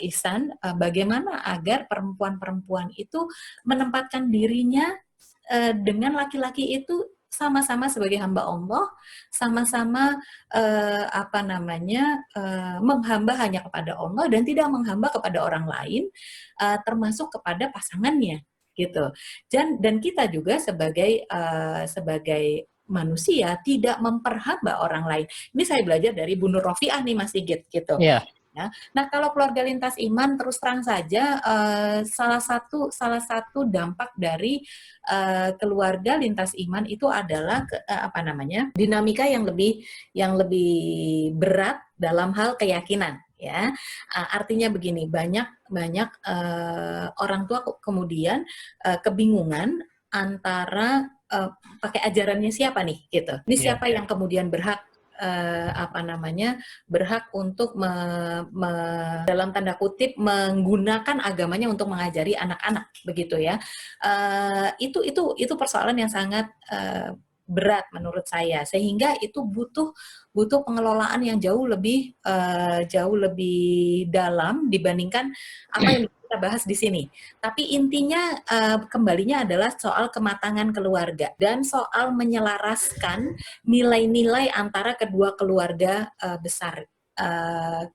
Ihsan, bagaimana agar perempuan-perempuan itu menempatkan dirinya dengan laki-laki itu sama-sama sebagai hamba Allah, sama-sama menghamba hanya kepada Allah dan tidak menghamba kepada orang lain, termasuk kepada pasangannya gitu. Dan kita juga sebagai manusia tidak memperhamba orang lain. Ini saya belajar dari Bu Nur Rofiah nih Mas Sigit gitu. Yeah. Ya. Nah, kalau keluarga lintas iman terus terang saja salah satu dampak dari keluarga lintas iman itu adalah dinamika yang lebih berat dalam hal keyakinan. Ya, artinya begini, banyak orang tua kemudian kebingungan antara pakai ajarannya siapa nih gitu. Ini siapa yang kemudian berhak berhak untuk dalam tanda kutip menggunakan agamanya untuk mengajari anak-anak begitu ya. Itu persoalan yang sangat berat menurut saya, sehingga itu butuh pengelolaan yang jauh lebih dalam dibandingkan apa yang kita bahas di sini. Tapi intinya kembalinya adalah soal kematangan keluarga dan soal menyelaraskan nilai-nilai antara kedua keluarga besar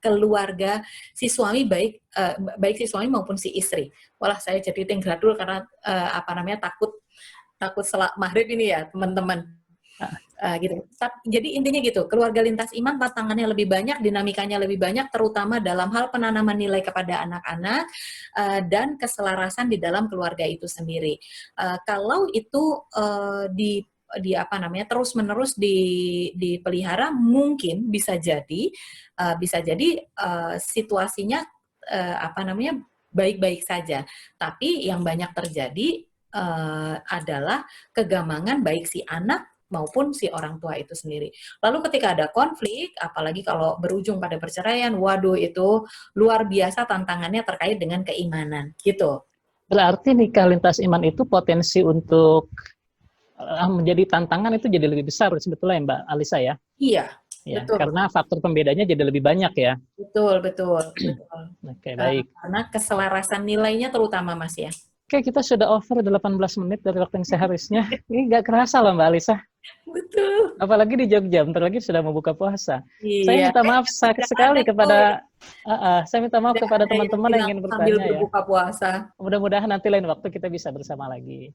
keluarga si suami, baik si suami maupun si istri. Walah, saya jadi tingradul karena takut salat maghrib ini ya teman-teman. Gitu. Jadi intinya gitu, keluarga lintas iman tantangannya lebih banyak, dinamikanya lebih banyak, terutama dalam hal penanaman nilai kepada anak-anak dan keselarasan di dalam keluarga itu sendiri. Kalau itu terus menerus dipelihara, mungkin bisa jadi situasinya baik-baik saja. Tapi yang banyak terjadi adalah kegamangan baik si anak maupun si orang tua itu sendiri. Lalu ketika ada konflik, apalagi kalau berujung pada perceraian, waduh itu luar biasa tantangannya terkait dengan keimanan, gitu. Berarti nikah lintas iman itu potensi untuk menjadi tantangan itu jadi lebih besar sebetulnya Mbak Alisa ya? Iya. Ya, betul, karena faktor pembedanya jadi lebih banyak ya. Betul. Oke, baik. Karena keselarasan nilainya terutama Mas ya. Oke, kita sudah over 18 menit dari waktu yang seharusnya. Ini nggak kerasa loh Mbak Alisa. Betul. Apalagi di Jogja, bentar lagi sudah mau buka puasa. Iya. Saya minta maaf sekali kepada teman-teman yang ingin bertanya sambil berbuka puasa. Mudah-mudahan nanti lain waktu kita bisa bersama lagi.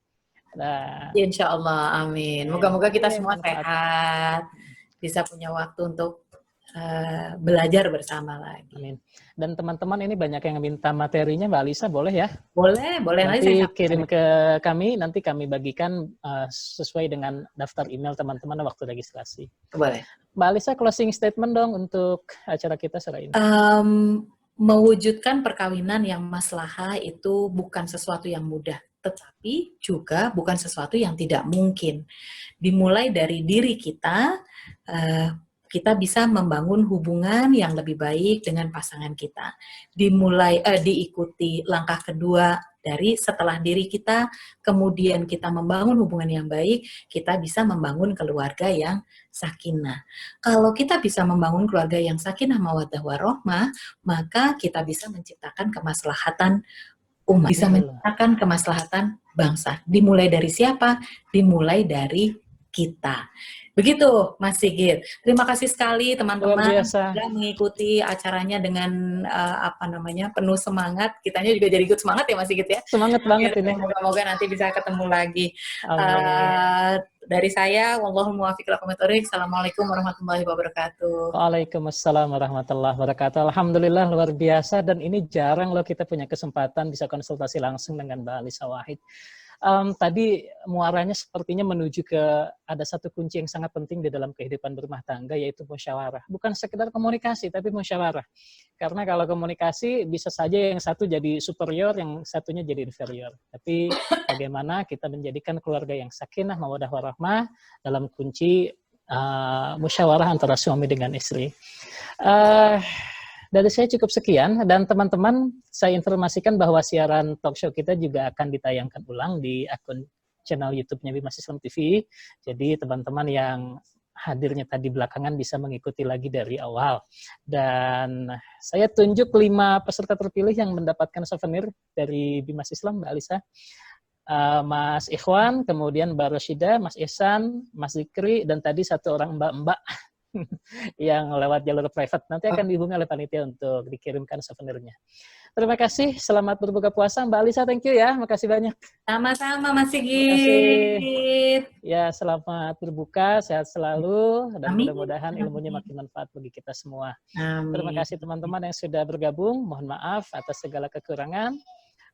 Nah, Insya Allah, amin. Moga-moga kita semua sehat, bisa punya waktu untuk belajar bersama lagi. Amin. Dan teman-teman ini banyak yang minta materinya, Mbak Alisa, boleh ya? Boleh. Nanti kirim ke kami, nanti kami bagikan sesuai dengan daftar email teman-teman waktu registrasi. Boleh. Mbak Alisa, closing statement dong untuk acara kita sore ini. Mewujudkan perkawinan yang maslahah itu bukan sesuatu yang mudah, tetapi juga bukan sesuatu yang tidak mungkin. Dimulai dari diri kita, kita bisa membangun hubungan yang lebih baik dengan pasangan kita. Diikuti langkah kedua dari setelah diri kita, kemudian kita membangun hubungan yang baik, kita bisa membangun keluarga yang sakinah. Kalau kita bisa membangun keluarga yang sakinah, mawaddah warohmah, maka kita bisa menciptakan kemaslahatan umat, bisa menciptakan kemaslahatan bangsa. Dimulai dari siapa? Dimulai dari kita. Begitu, Mas Sigit. Terima kasih sekali teman-teman sudah mengikuti acaranya dengan penuh semangat. Kitanya juga jadi ikut semangat ya Mas Sigit ya. Semangat banget ini. Moga-moga nanti bisa ketemu lagi. Dari saya, wallahul muwaffiq ila aqwamit thoriq. Assalamualaikum warahmatullahi wabarakatuh. Waalaikumsalam warahmatullahi wabarakatuh. Alhamdulillah luar biasa, dan ini jarang loh kita punya kesempatan bisa konsultasi langsung dengan Mbak Alisa Wahid. Tadi muaranya sepertinya menuju ke ada satu kunci yang sangat penting di dalam kehidupan berumah tangga, yaitu musyawarah. Bukan sekedar komunikasi, tapi musyawarah. Karena kalau komunikasi bisa saja yang satu jadi superior, yang satunya jadi inferior. Tapi bagaimana kita menjadikan keluarga yang sakinah, mawaddah warahmah dalam kunci musyawarah antara suami dengan istri. Dari saya cukup sekian, dan teman-teman saya informasikan bahwa siaran talk show kita juga akan ditayangkan ulang di akun channel YouTube-nya Bimas Islam TV. Jadi teman-teman yang hadirnya tadi belakangan bisa mengikuti lagi dari awal. Dan saya tunjuk 5 peserta terpilih yang mendapatkan souvenir dari Bimas Islam, Mbak Alisa. Mas Ikhwan, kemudian Mbak Roshida, Mas Ihsan, Mas Zikri, dan tadi satu orang mbak-mbak yang lewat jalur private. Nanti akan dihubungi oleh panitia untuk dikirimkan souvenirnya. Terima kasih, selamat berbuka puasa. Mbak Alisa, thank you ya, makasih banyak. Sama-sama Mas Sigit. Ya, selamat berbuka, sehat selalu, dan mudah-mudahan ilmunya makin manfaat bagi kita semua. Amin. Terima kasih teman-teman yang sudah bergabung, mohon maaf atas segala kekurangan.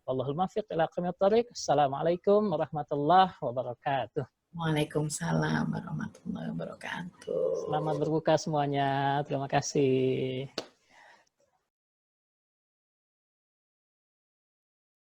Wallahul muwaffiq ila aqwamit thoriq. Assalamualaikum warahmatullahi wabarakatuh. Waalaikumsalam warahmatullahi wabarakatuh. Selamat berbuka semuanya. Terima kasih.